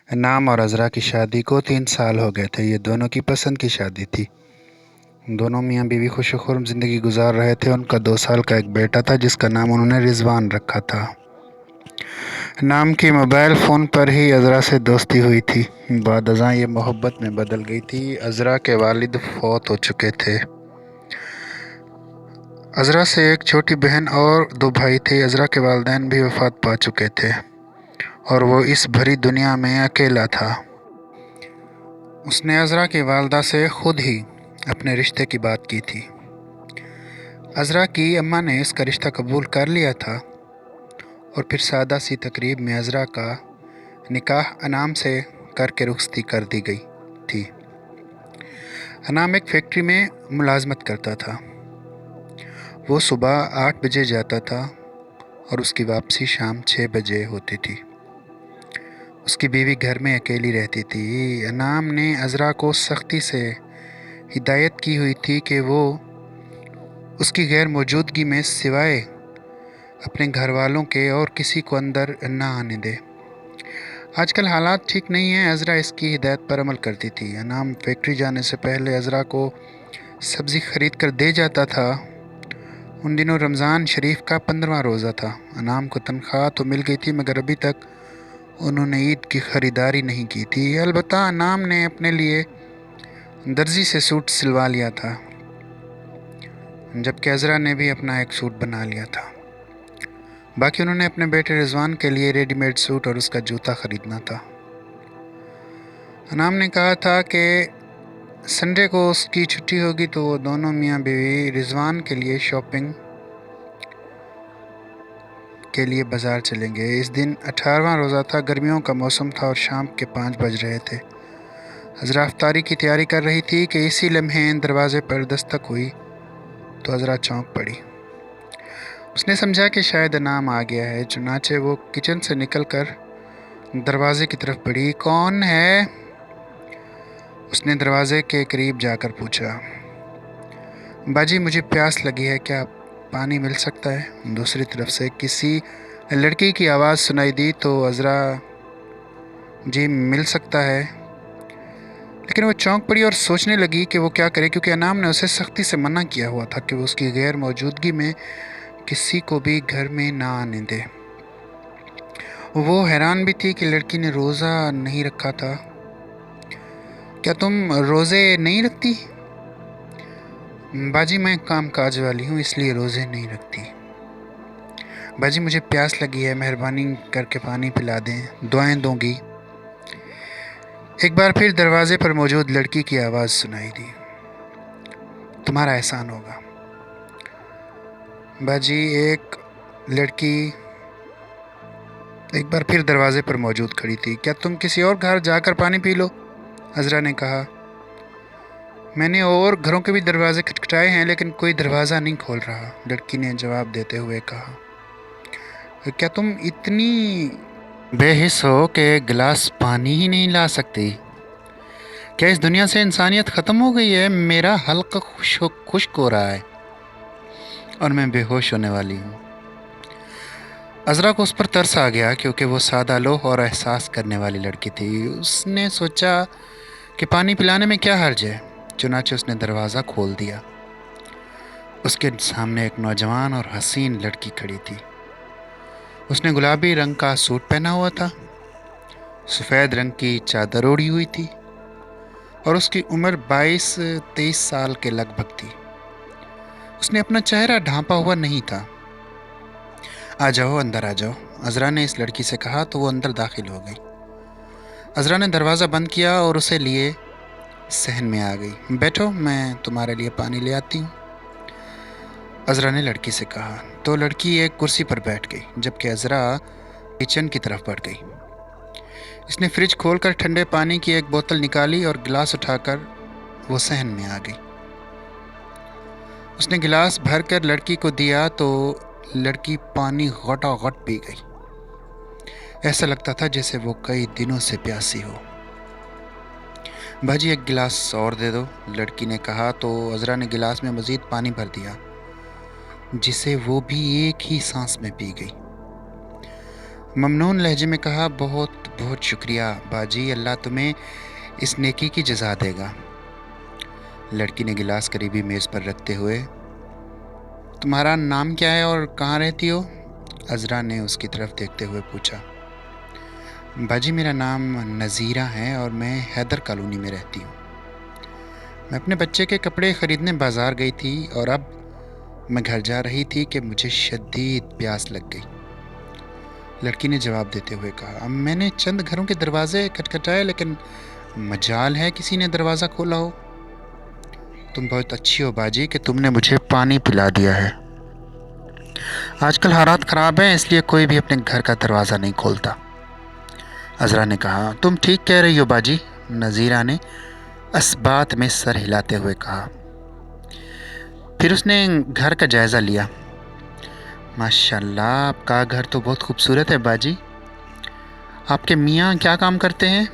नाम और अज़रा की शादी को 3 साल हो गए थे। ये दोनों की पसंद की शादी थी। दोनों मियाँ बीवी खुश-खुर्म ज़िंदगी गुजार रहे थे। उनका 2 साल का एक बेटा था जिसका नाम उन्होंने रिज़वान रखा था। नाम की मोबाइल फ़ोन पर ही अज़रा से दोस्ती हुई थी। बाद अज़ां ये मोहब्बत में बदल गई थी। अज़रा के वालिद फ़ौत हो चुके थे। अज़रा से एक छोटी बहन और 2 भाई थे। अज़रा के वालिदैन भी वफ़ात पा चुके थे और वो इस भरी दुनिया में अकेला था। उसने अज़रा की वालिदा से खुद ही अपने रिश्ते की बात की थी। अज़रा की अम्मा ने इसका रिश्ता कबूल कर लिया था और फिर सादा सी तकरीब में अज़रा का निकाह अनाम से करके रुखसती कर दी गई थी। अनाम एक फैक्ट्री में मुलाजमत करता था। वो सुबह 8 बजे जाता था और उसकी वापसी शाम 6 बजे होती थी। उसकी बीवी घर में अकेली रहती थी। अनाम ने अज़रा को सख्ती से हिदायत की हुई थी कि वो उसकी गैर मौजूदगी में सिवाय अपने घर वालों के और किसी को अंदर ना आने दे। आजकल हालात ठीक नहीं हैं। अज़रा इसकी हिदायत पर अमल करती थी। अनाम फैक्ट्री जाने से पहले अज़रा को सब्ज़ी ख़रीद कर दे जाता था। उन दिनों रमज़ान शरीफ का 15वां रोज़ा था। अनाम को तनख्वाह तो मिल गई थी मगर अभी तक उन्होंने ईद की ख़रीदारी नहीं की थी। अलबत्ता अनाम ने अपने लिए दर्जी से सूट सिलवा लिया था, जबकि अज़रा ने भी अपना एक सूट बना लिया था। बाकी उन्होंने अपने बेटे रिज़वान के लिए रेडीमेड सूट और उसका जूता ख़रीदना था। अनाम ने कहा था कि संडे को उसकी छुट्टी होगी तो वो दोनों मियाँ बीवी रिज़वान के लिए शॉपिंग के लिए बाज़ार चलेंगे। इस दिन 18वां रोज़ा था। गर्मियों का मौसम था और शाम के 5 बज रहे थे। अज़रा इफ्तारी की तैयारी कर रही थी कि इसी लम्हे दरवाज़े पर दस्तक हुई तो अज़रा चौंक पड़ी। उसने समझा कि शायद अनाम आ गया है। चुनाचे वो किचन से निकलकर दरवाज़े की तरफ बढ़ी। कौन है? उसने दरवाज़े के करीब जाकर पूछा। बाजी, मुझे प्यास लगी है, क्या पानी मिल सकता है? दूसरी तरफ से किसी लड़की की आवाज़ सुनाई दी तो अज़रा, जी मिल सकता है। लेकिन वो चौंक पड़ी और सोचने लगी कि वो क्या करे, क्योंकि अनाम ने उसे सख्ती से मना किया हुआ था कि वो उसकी गैर मौजूदगी में किसी को भी घर में ना आने दे। वो हैरान भी थी कि लड़की ने रोज़ा नहीं रखा था। क्या तुम रोज़े नहीं रखती? बाजी, मैं काम काज वाली हूँ इसलिए रोज़े नहीं रखती। बाजी, मुझे प्यास लगी है, मेहरबानी करके पानी पिला दें, दुआएं दूंगी। एक बार फिर दरवाजे पर मौजूद लड़की की आवाज़ सुनाई दी। तुम्हारा एहसान होगा। बाजी, एक लड़की एक बार फिर दरवाजे पर मौजूद खड़ी थी। क्या तुम किसी और घर जाकर पानी पी लो? अज़रा ने कहा। मैंने और घरों के भी दरवाजे खटखटाए हैं लेकिन कोई दरवाज़ा नहीं खोल रहा, लड़की ने जवाब देते हुए कहा। क्या तुम इतनी बेहिस हो कि गिलास पानी ही नहीं ला सकती? क्या इस दुनिया से इंसानियत ख़त्म हो गई है? मेरा हल्क खुश्क हो रहा है और मैं बेहोश होने वाली हूँ। अज़रा को उस पर तरस आ गया क्योंकि वो सादा लोह और एहसास करने वाली लड़की थी। उसने सोचा कि पानी पिलाने में क्या हर्ज है। चुनाचे उसने दरवाज़ा खोल दिया। उसके सामने एक नौजवान और हसीन लड़की खड़ी थी। उसने गुलाबी रंग का सूट पहना हुआ था, सफ़ेद रंग की चादर ओढ़ी हुई थी और उसकी उम्र 22-23 साल के लगभग थी। उसने अपना चेहरा ढांपा हुआ नहीं था। आ जाओ, अंदर आ जाओ, अज़रा ने इस लड़की से कहा तो वो अंदर दाखिल हो गई। अज़रा ने दरवाज़ा बंद किया और उसे लिए सहन में आ गई। बैठो, मैं तुम्हारे लिए पानी ले आती हूँ, अज़रा ने लड़की से कहा। तो लड़की एक कुर्सी पर बैठ गई जबकि अज़रा किचन की तरफ बढ़ गई। इसने फ्रिज खोलकर ठंडे पानी की एक बोतल निकाली और गिलास उठाकर वो सहन में आ गई। उसने गिलास भरकर लड़की को दिया तो लड़की पानी घटा-घट पी गई। ऐसा लगता था जैसे वो कई दिनों से प्यासी हो। बाजी, एक गिलास और दे दो, लड़की ने कहा तो अज़रा ने गिलास में मज़ीद पानी भर दिया जिसे वो भी एक ही सांस में पी गई। ममनून लहजे में कहा, बहुत बहुत शुक्रिया बाजी, अल्लाह तुम्हें इस नेकी की जज़ा देगा। लड़की ने गिलास करीबी मेज़ पर रखते हुए, तुम्हारा नाम क्या है और कहाँ रहती हो? अज़रा ने उसकी तरफ देखते हुए पूछा। बाजी, मेरा नाम नज़ीरा है और मैं हैदर कॉलोनी में रहती हूँ। मैं अपने बच्चे के कपड़े ख़रीदने बाज़ार गई थी और अब मैं घर जा रही थी कि मुझे शदीद प्यास लग गई। लड़की ने जवाब देते हुए कहा, मैंने चंद घरों के दरवाजे खटखटाए लेकिन मजाल है किसी ने दरवाज़ा खोला हो। तुम बहुत अच्छी हो बाजी कि तुमने मुझे पानी पिला दिया है। आजकल हालात ख़राब हैं, इसलिए कोई भी अपने घर का दरवाज़ा नहीं खोलता। अज़रा ने कहा, तुम ठीक कह रही हो बाजी, नज़ीरा ने असबात में सर हिलाते हुए कहा। फिर उसने घर का जायज़ा लिया। माशाल्लाह, आपका घर तो बहुत खूबसूरत है बाजी। आपके मियाँ क्या काम करते हैं?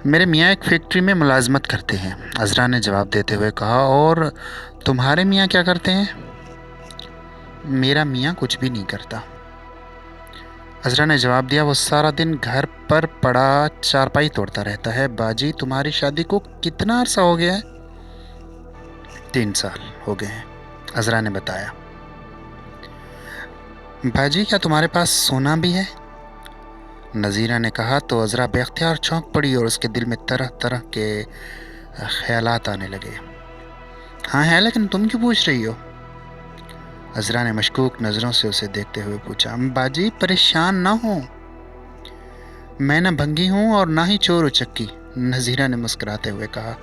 मेरे मियाँ एक फैक्ट्री में मुलाजमत करते हैं, अज़रा ने जवाब देते हुए कहा। और तुम्हारे मियाँ क्या करते हैं? मेरा मियाँ कुछ भी नहीं करता, अज़रा ने जवाब दिया। वो सारा दिन घर पर पड़ा चारपाई तोड़ता रहता है। बाजी, तुम्हारी शादी को कितना अरसा हो गया है? 3 साल हो गए हैं, अज़रा ने बताया। बाजी, क्या तुम्हारे पास सोना भी है? नज़ीरा ने कहा तो अज़रा बेख्तियार चौंक पड़ी और उसके दिल में तरह तरह के ख्यालात आने लगे। हाँ है, लेकिन तुम क्यों पूछ रही हो? अज़रा ने मशकूक नज़रों से उसे देखते हुए पूछा। बाजी, परेशान ना हो, मैं न भंगी हूँ और ना ही चोर उचक्की, नज़ीरा ने मुस्कुराते हुए कहा।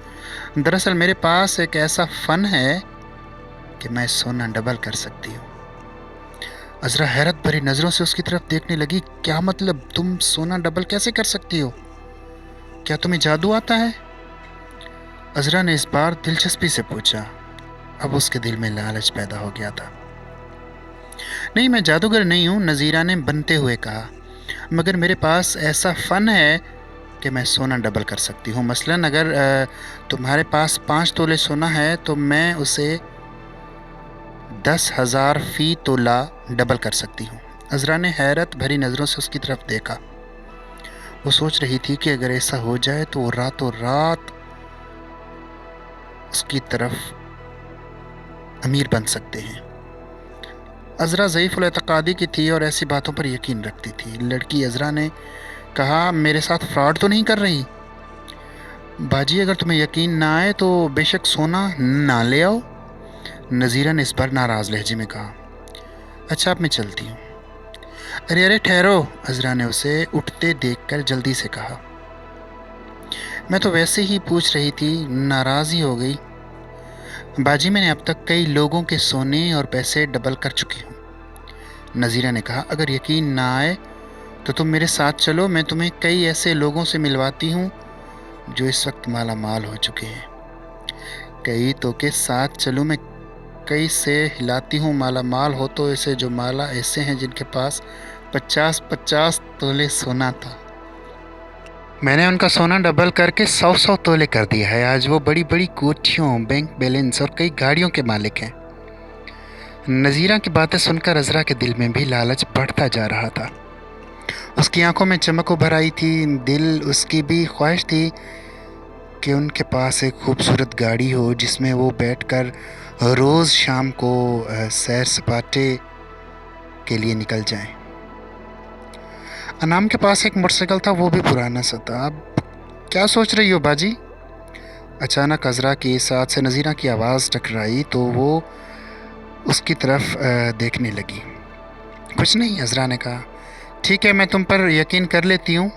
दरअसल मेरे पास एक ऐसा फ़न है कि मैं सोना डबल कर सकती हूँ। अज़रा हैरत भरी नज़रों से उसकी तरफ देखने लगी। क्या मतलब, तुम सोना डबल कैसे कर सकती हो? क्या तुम्हें जादू आता है? अज़रा ने इस बार दिलचस्पी से पूछा। अब उसके दिल में लालच पैदा हो गया था। नहीं, मैं जादूगर नहीं हूँ, नज़ीरा ने बनते हुए कहा, मगर मेरे पास ऐसा फ़न है कि मैं सोना डबल कर सकती हूँ। मसलन अगर तुम्हारे पास 5 तोले सोना है तो मैं उसे 10,000 फ़ी तोला डबल कर सकती हूँ। अज़रा ने हैरत भरी नज़रों से उसकी तरफ देखा। वो सोच रही थी कि अगर ऐसा हो जाए तो वो रातों रात उसकी तरफ अमीर बन सकते हैं। अज़रा ज़ईफ़ुल एतक़ादी की थी और ऐसी बातों पर यकीन रखती थी। लड़की अज़रा ने कहा, मेरे साथ फ्रॉड तो नहीं कर रही? बाजी, अगर तुम्हें यकीन ना आए तो बेशक सोना ना ले आओ, नज़ीरा ने इस बार नाराज़ लहजे में कहा। अच्छा, अब मैं चलती हूँ। अरे अरे ठहरो, अज़रा ने उसे उठते देखकर जल्दी से कहा। मैं तो वैसे ही पूछ रही थी, नाराज़ ही हो गई। बाजी, मैंने अब तक कई लोगों के सोने और पैसे डबल कर चुकी हूँ, नज़ीरा ने कहा। अगर यकीन ना आए तो तुम मेरे साथ चलो, मैं तुम्हें कई ऐसे लोगों से मिलवाती हूँ जो इस वक्त माला माल हो चुके हैं। कई तो के साथ चलूँ मैं, कई से हिलाती हूँ माला माल हो तो ऐसे, जो माला ऐसे हैं जिनके पास 50-50 तोले सोना था। मैंने उनका सोना डबल करके 100-100 तोले कर दिया है। आज वो बड़ी बड़ी कोठियों, बैंक बैलेंस और कई गाड़ियों के मालिक हैं। नज़ीरा की बातें सुनकर अज़रा के दिल में भी लालच बढ़ता जा रहा था। उसकी आंखों में चमक उभर आई थी। दिल उसकी भी ख्वाहिश थी कि उनके पास एक खूबसूरत गाड़ी हो जिसमें वो बैठकर रोज़ शाम को सैर सपाटे के लिए निकल जाएं। अनाम के पास एक मोटरसाइकिल था, वो भी पुराना सा था। अब क्या सोच रही हो बाजी? अचानक अज़रा की साथ से नज़ीरा की आवाज़ टकराई तो वो उसकी तरफ देखने लगी। कुछ नहीं, अज़रा ने कहा। ठीक है, मैं तुम पर यकीन कर लेती हूँ।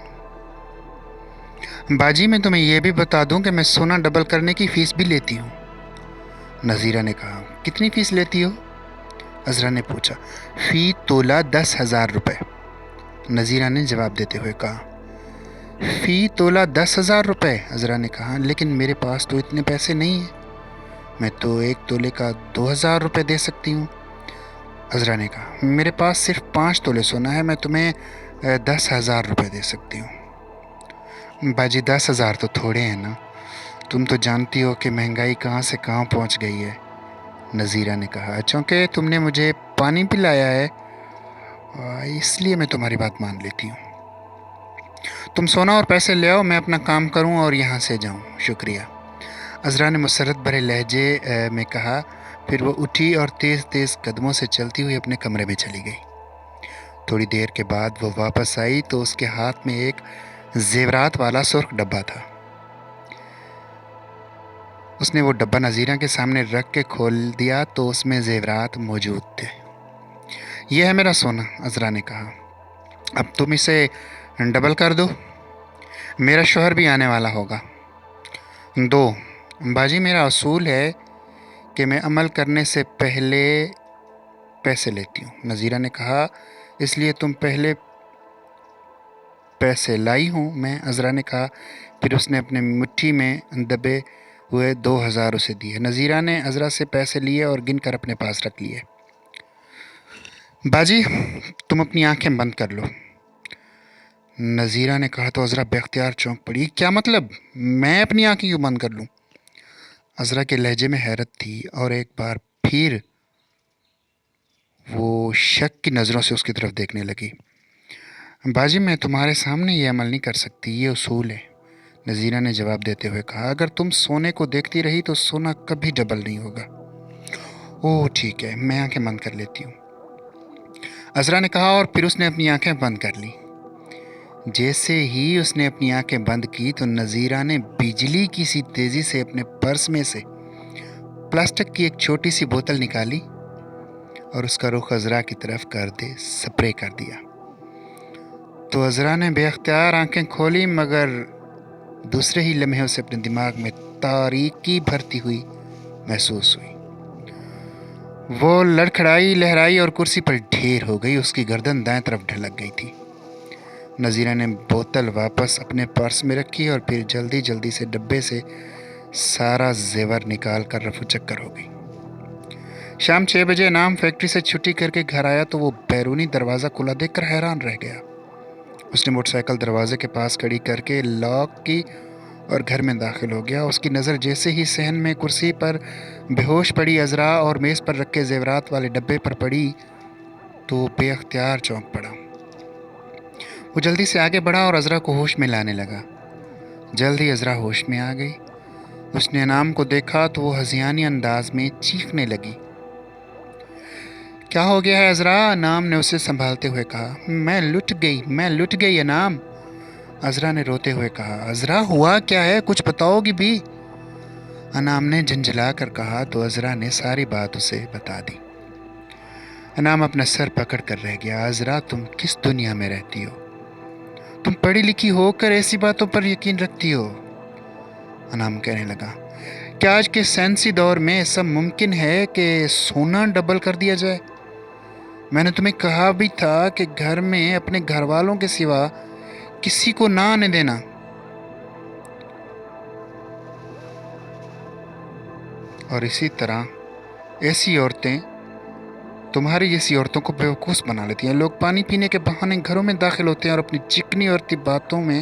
बाजी, मैं तुम्हें यह भी बता दूं कि मैं सोना डबल करने की फ़ीस भी लेती हूँ, नज़ीरा ने कहा। कितनी फ़ीस लेती हो? अज़रा ने पूछा। फ़ी तोला 10,000 रुपये, नज़ीरा ने जवाब देते हुए कहा। फ़ी तोला 10,000 रुपये, अज़रा ने कहा। लेकिन मेरे पास तो इतने पैसे नहीं हैं, मैं तो 1 तोले का 2,000 रुपये दे सकती हूँ, अज़रा ने कहा। मेरे पास सिर्फ 5 तोले सोना है, मैं तुम्हें 10,000 रुपये दे सकती हूँ। बाजी, 10,000 तो थोड़े हैं ना, तुम तो जानती हो कि महंगाई कहाँ से कहाँ पहुँच गई है, नज़ीरा ने कहा। चूँकि तुमने मुझे पानी पिलाया है اس لیے میں تمہاری بات مان لیتی ہوں. تم سونا اور پیسے لے آؤ، میں اپنا کام کروں اور یہاں سے جاؤں. شکریہ، عذرا نے مسرت بھرے لہجے میں کہا. پھر وہ اٹھی اور تیز تیز قدموں سے چلتی ہوئی اپنے کمرے میں چلی گئی. تھوڑی دیر کے بعد وہ واپس آئی تو اس کے ہاتھ میں ایک زیورات والا سرخ ڈبہ تھا. اس نے وہ ڈبہ نذیرہ کے سامنے رکھ کے کھول دیا تو اس میں زیورات موجود تھے. یہ ہے میرا سونا، عذرا نے کہا. اب تم اسے ڈبل کر دو، میرا شوہر بھی آنے والا ہوگا. دو باجی، میرا اصول ہے کہ میں عمل کرنے سے پہلے پیسے لیتی ہوں، نذیرہ نے کہا. اس لیے تم پہلے پیسے لائی ہوں میں، عذرا نے کہا. پھر اس نے اپنے مٹھی میں دبے ہوئے 2000 اسے دیے. نذیرہ نے عذرا سے پیسے لیے اور گن کر اپنے پاس رکھ لیے. باجی تم اپنی آنکھیں بند کر لو، نذیرہ نے کہا تو عذرا بے اختیار چونک پڑی. کیا مطلب؟ میں اپنی آنکھیں کیوں بند کر لوں؟ عذرا کے لہجے میں حیرت تھی اور ایک بار پھر وہ شک کی نظروں سے اس کی طرف دیکھنے لگی. باجی میں تمہارے سامنے یہ عمل نہیں کر سکتی، یہ اصول ہے، نذیرہ نے جواب دیتے ہوئے کہا. اگر تم سونے کو دیکھتی رہی تو سونا کبھی ڈبل نہیں ہوگا. اوہ ٹھیک ہے، میں آنکھیں بند کر لیتی ہوں، عذرا نے کہا. اور پھر اس نے اپنی آنکھیں بند کر لی. جیسے ہی اس نے اپنی آنکھیں بند کی تو نذیرہ نے بجلی کی سی تیزی سے اپنے پرس میں سے پلاسٹک کی ایک چھوٹی سی بوتل نکالی اور اس کا رخ عذرا کی طرف کر دے سپرے کر دیا. تو عذرا نے بے اختیار آنکھیں کھولی، مگر دوسرے ہی لمحے اسے اپنے دماغ میں تاریکی بھرتی ہوئی محسوس ہوئی. وہ لڑکھڑائی، لہرائی اور کرسی پر ڈھیر ہو گئی. اس کی گردن دائیں طرف ڈھلک گئی تھی. نذیرہ نے بوتل واپس اپنے پرس میں رکھی اور پھر جلدی جلدی سے ڈبے سے سارا زیور نکال کر رفو چکر ہو گئی. شام 6 بجے انعام فیکٹری سے چھٹی کر کے گھر آیا تو وہ بیرونی دروازہ کھلا دیکھ کر حیران رہ گیا. اس نے موٹر سائیکل دروازے کے پاس کھڑی کر کے لاک کی اور گھر میں داخل ہو گیا. اس کی نظر جیسے ہی صحن میں کرسی پر بے ہوش پڑی عذرا اور میز پر رکھے زیورات والے ڈبے پر پڑی تو وہ بے اختیار چونک پڑا. وہ جلدی سے آگے بڑھا اور عذرا کو ہوش میں لانے لگا. جلد ہی عذرا ہوش میں آ گئی. اس نے انعام کو دیکھا تو وہ ہذیانی انداز میں چیخنے لگی. کیا ہو گیا ہے عذرا؟ انعام نے اسے سنبھالتے ہوئے کہا. میں لٹ گئی انعام، عذرا نے روتے ہوئے کہا. عذرا ہوا کیا ہے؟ کچھ بتاؤ گی بھی؟ انعام نے جھنجھلا کر کہا تو عذرا نے ساری بات اسے بتا دی. انعام اپنا سر پکڑ کر رہ گیا. عذرا تم کس دنیا میں رہتی ہو؟ تم پڑھی لکھی ہو کر ایسی باتوں پر یقین رکھتی ہو؟ انعام کہنے لگا. کیا آج کے سائنسی دور میں ایسا ممکن ہے کہ سونا ڈبل کر دیا جائے؟ میں نے تمہیں کہا بھی تھا کہ گھر میں اپنے گھر والوں کے سوا کسی کو نہ آنے دینا. اور اسی طرح ایسی عورتیں تمہاری جیسی عورتوں کو بیوقوف بنا لیتی ہیں. لوگ پانی پینے کے بہانے گھروں میں داخل ہوتے ہیں اور اپنی چکنی اور باتوں میں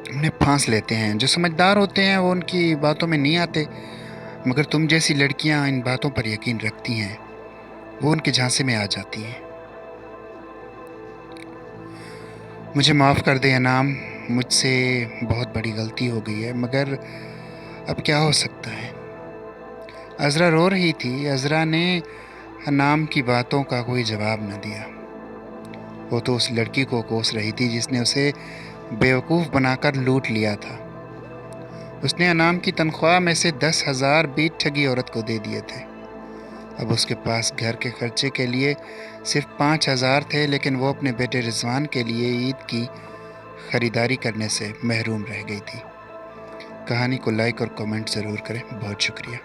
انہیں پھانس لیتے ہیں. جو سمجھدار ہوتے ہیں وہ ان کی باتوں میں نہیں آتے، مگر تم جیسی لڑکیاں ان باتوں پر یقین رکھتی ہیں، وہ ان کے جھانسے میں آ جاتی ہیں. مجھے معاف کر دے انعام، مجھ سے بہت بڑی غلطی ہو گئی ہے، مگر اب کیا ہو سکتا ہے؟ عذرا رو رہی تھی. عذرا نے انعام کی باتوں کا کوئی جواب نہ دیا. وہ تو اس لڑکی کو کوس رہی تھی جس نے اسے بیوقوف بنا کر لوٹ لیا تھا. اس نے انعام کی تنخواہ میں سے 10,000 بھی ٹھگی عورت کو دے دیے تھے. اب اس کے پاس گھر کے خرچے کے لیے صرف 5,000 تھے، لیکن وہ اپنے بیٹے رضوان کے لیے عید کی خریداری کرنے سے محروم رہ گئی تھی. کہانی کو لائک اور کمنٹ ضرور کریں. بہت شکریہ.